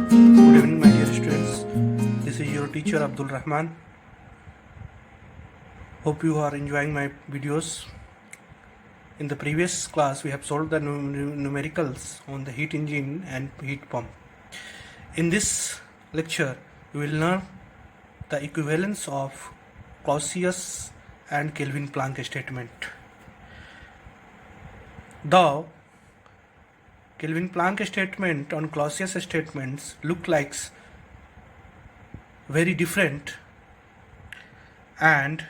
Good evening, my dear students. This is your teacher Abdul Rahman. Hope you are enjoying my videos. In the previous class, we have solved the numericals on the heat engine and heat pump. In this lecture, we will learn the equivalence of Clausius and Kelvin Planck statement. The Kelvin Planck statement and Clausius statements look like very different, and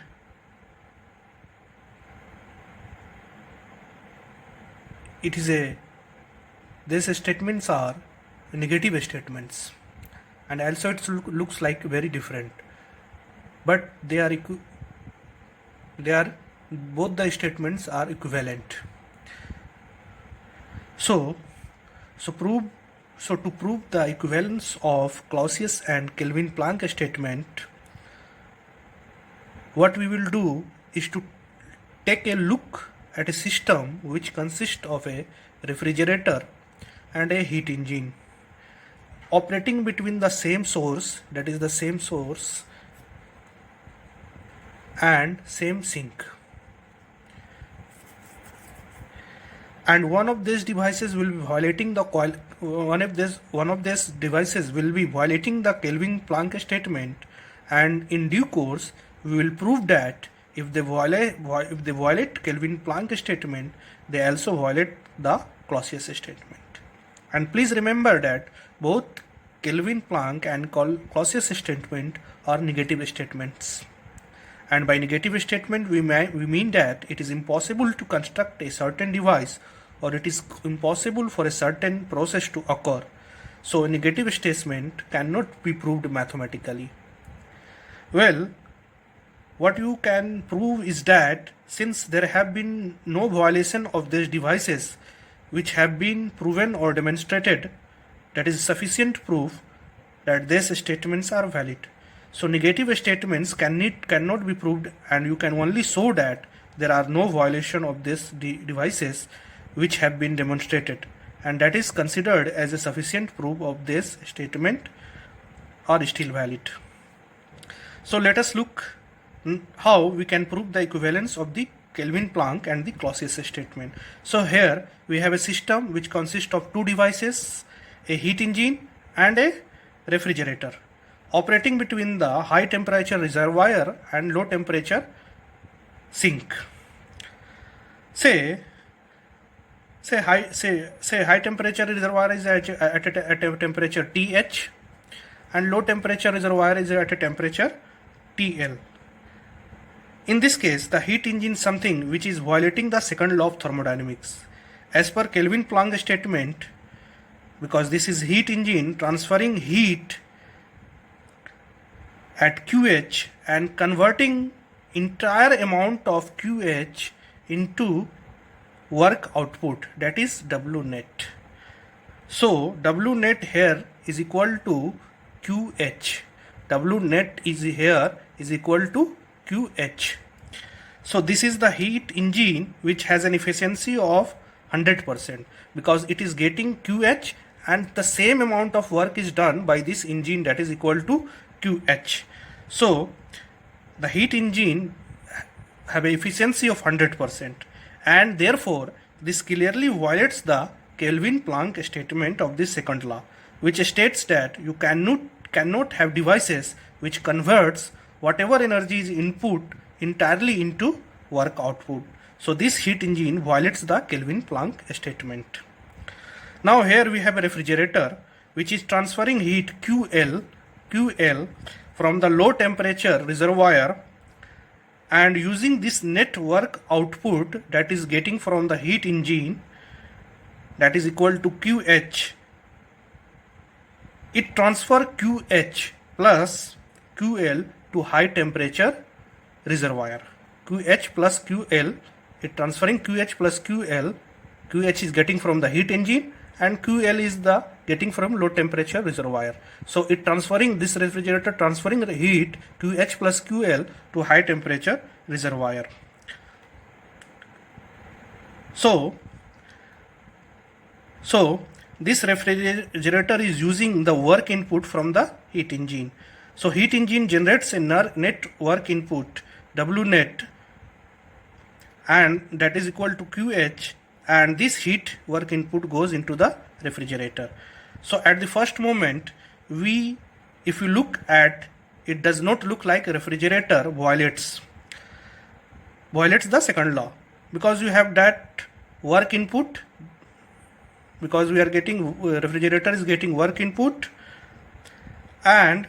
these statements are negative statements, and also it looks like very different, but they are both the statements are equivalent. So to prove the equivalence of Clausius and Kelvin Planck statement, what we will do is to take a look at a system which consists of a refrigerator and a heat engine operating between the same source, that is the same source and same sink. And one of these devices will be violating the Kelvin Planck statement, and in due course we will prove that if they violate Kelvin Planck statement, they also violate the Clausius statement. And please remember that both Kelvin Planck and Clausius statement are negative statements. And by negative statement we mean that it is impossible to construct a certain device, or it is impossible for a certain process to occur. So a negative statement cannot be proved mathematically. Well, what you can prove is that since there have been no violation of these devices which have been proven or demonstrated, that is sufficient proof that these statements are valid. So negative statements cannot be proved, and you can only show that there are no violation of these devices which have been demonstrated, and that is considered as a sufficient proof of this statement are still valid. So let us look how we can prove the equivalence of the Kelvin Planck and the Clausius statement. So here we have a system which consists of two devices, a heat engine and a refrigerator, operating between the high temperature reservoir and low temperature sink. Say high temperature reservoir is at a temperature TH, and low temperature reservoir is at a temperature TL. In this case, the heat engine is something which is violating the second law of thermodynamics. As per Kelvin Planck statement, because this is heat engine transferring heat at QH and converting entire amount of QH into work output, that is W net. So W net here is equal to QH. W net is here is equal to QH. So this is the heat engine which has an efficiency of 100% because it is getting QH, and the same amount of work is done by this engine, that is equal to QH. So the heat engine have an efficiency of 100%, and therefore this clearly violates the Kelvin Planck statement of the second law, which states that you cannot have devices which converts whatever energy is input entirely into work output. So this heat engine violates the Kelvin Planck statement. Now here we have a refrigerator which is transferring heat QL from the low temperature reservoir, and using this net work output that is getting from the heat engine, that is equal to QH, it transfer QH plus QL to high temperature reservoir. QH plus QL, it transferring QH plus QL. QH is getting from the heat engine and QL is the getting from low temperature reservoir. So it transferring, this refrigerator transferring the heat QH plus QL to high temperature reservoir. So this refrigerator is using the work input from the heat engine. So heat engine generates a net work input W net, and that is equal to QH, and this heat work input goes into the refrigerator. So at the first moment, if you look at, it does not look like a refrigerator violates the second law, because you have that work input, because we are getting refrigerator is getting work input, and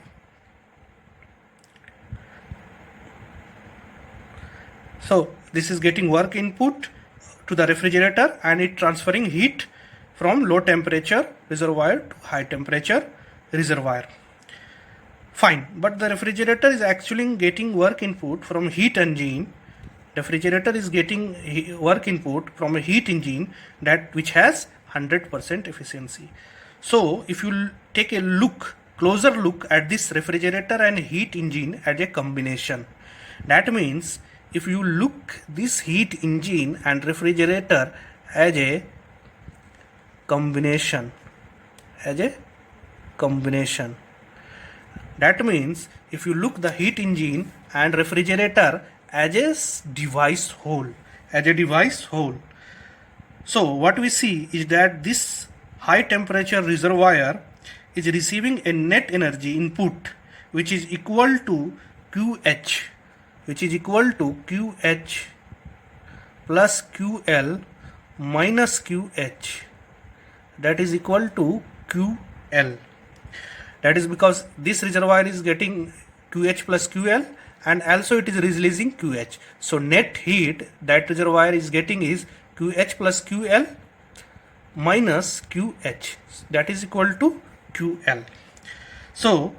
so this is getting work input to the refrigerator, and it transferring heat from low temperature reservoir to high temperature reservoir. Fine, but the refrigerator is actually getting work input from heat engine. Refrigerator is getting work input from a heat engine that which has 100% efficiency. So if you take a closer look at this refrigerator and heat engine as a combination, that means if you look this heat engine and refrigerator as a combination, that means if you look the heat engine and refrigerator as a device whole, so what we see is that this high temperature reservoir is receiving a net energy input which is equal to QH, plus QL minus QH, that is equal to QL. That is because this reservoir is getting QH plus QL, and also it is releasing QH. So net heat that reservoir is getting is QH plus QL minus QH, that is equal to QL. So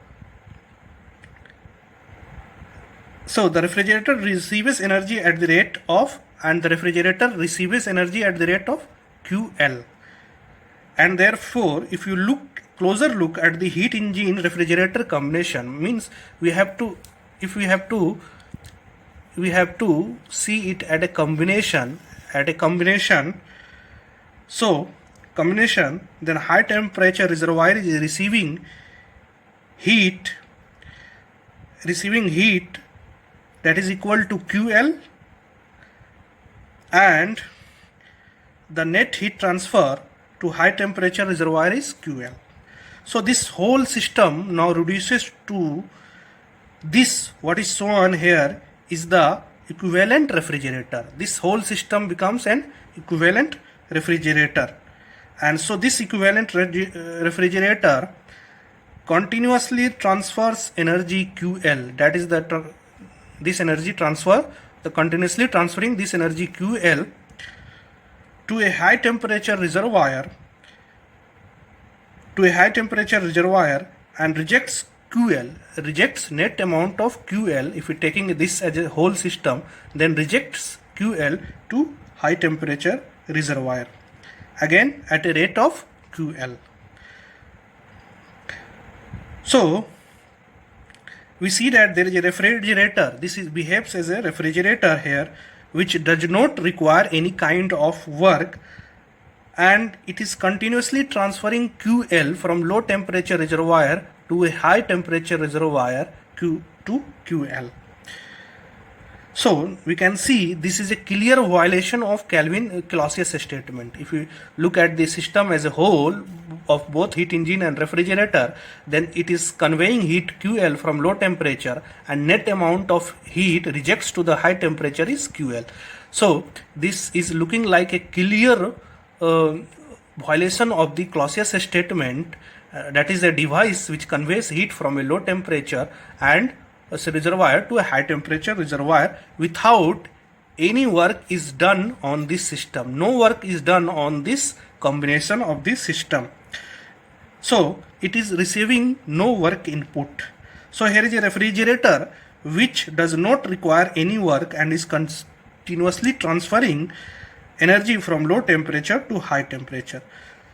the refrigerator receives energy at the rate of, and the refrigerator receives energy at the rate of QL. And therefore, if you closer look at the heat engine refrigerator combination, means we have to see it at a combination. So combination, then high temperature reservoir is receiving heat that is equal to QL, and the net heat transfer to high temperature reservoir is QL. So this whole system now reduces to this, what is shown here is the equivalent refrigerator. This whole system becomes an equivalent refrigerator, and so this equivalent refrigerator continuously transfers energy QL, that is this energy transfer, the continuously transferring this energy QL to a high temperature reservoir, and rejects net amount of QL. If we taking this as a whole system, then rejects QL to high temperature reservoir, again at a rate of QL. So we see that there is a refrigerator. This behaves as a refrigerator here, which does not require any kind of work, and it is continuously transferring QL from low temperature reservoir to a high temperature reservoir to QL. So we can see this is a clear violation of Clausius statement. If you look at the system as a whole of both heat engine and refrigerator, then it is conveying heat QL from low temperature, and net amount of heat rejects to the high temperature is QL. So this is looking like a clear violation of the Clausius statement, that is a device which conveys heat from a low temperature and a reservoir to a high temperature reservoir without any work is done on this system. No work is done on this combination of this system. So it is receiving no work input. So here is a refrigerator which does not require any work and is continuously transferring energy from low temperature to high temperature.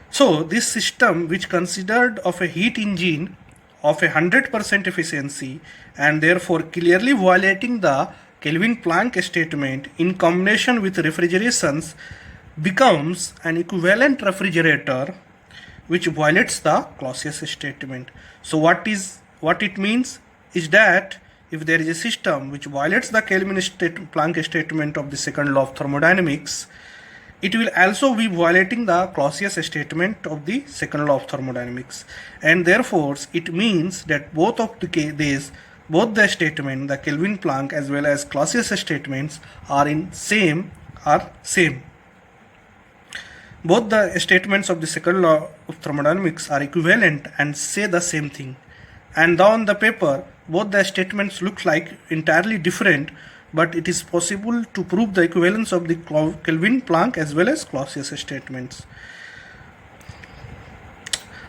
So this system, which considered of a heat engine of 100% efficiency and therefore clearly violating the Kelvin-Planck statement in combination with refrigerations, becomes an equivalent refrigerator which violates the Clausius statement. So what it means is that if there is a system which violates the Kelvin-Planck statement of the second law of thermodynamics, it will also be violating the Clausius statement of the second law of thermodynamics, and therefore it means that both the statement, the Kelvin-Planck as well as Clausius statements are same. Both the statements of the second law of thermodynamics are equivalent and say the same thing. And on the paper, both the statements look like entirely different, but it is possible to prove the equivalence of the Kelvin-Planck as well as Clausius statements.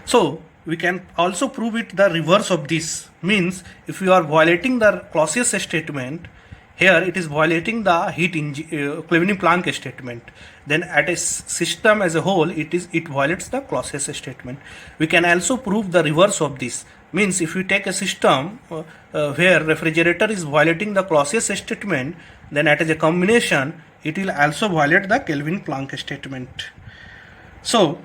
So we can also prove it the reverse of this. Means if you are violating the Clausius statement, here it is violating the Kelvin-Planck statement. Then at a system as a whole, it violates the Clausius statement. We can also prove the reverse of this. Means if you take a system where refrigerator is violating the Clausius statement, then at a combination it will also violate the Kelvin-Planck statement. So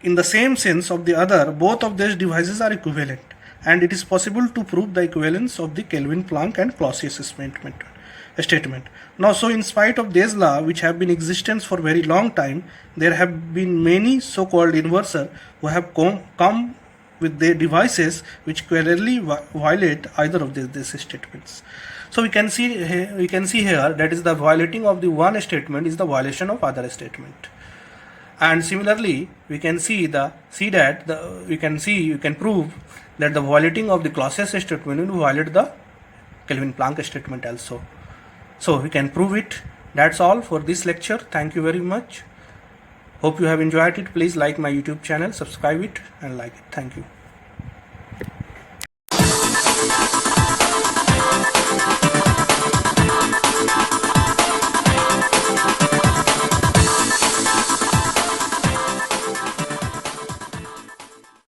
in the same sense of the other, both of these devices are equivalent, and it is possible to prove the equivalence of the Kelvin-Planck and Clausius statement. Now, so in spite of these laws which have been in existence for very long time, there have been many so-called inversors who have come with their devices which clearly violate either of these statements. So we can see here that is the violating of the one statement is the violation of other statement. And similarly, we can you can prove that the violating of the Clausius statement will violate the Kelvin-Planck statement also. So we can prove it. That's all for this lecture. Thank you very much. Hope you have enjoyed it. Please like my YouTube channel, subscribe it and like it. Thank you.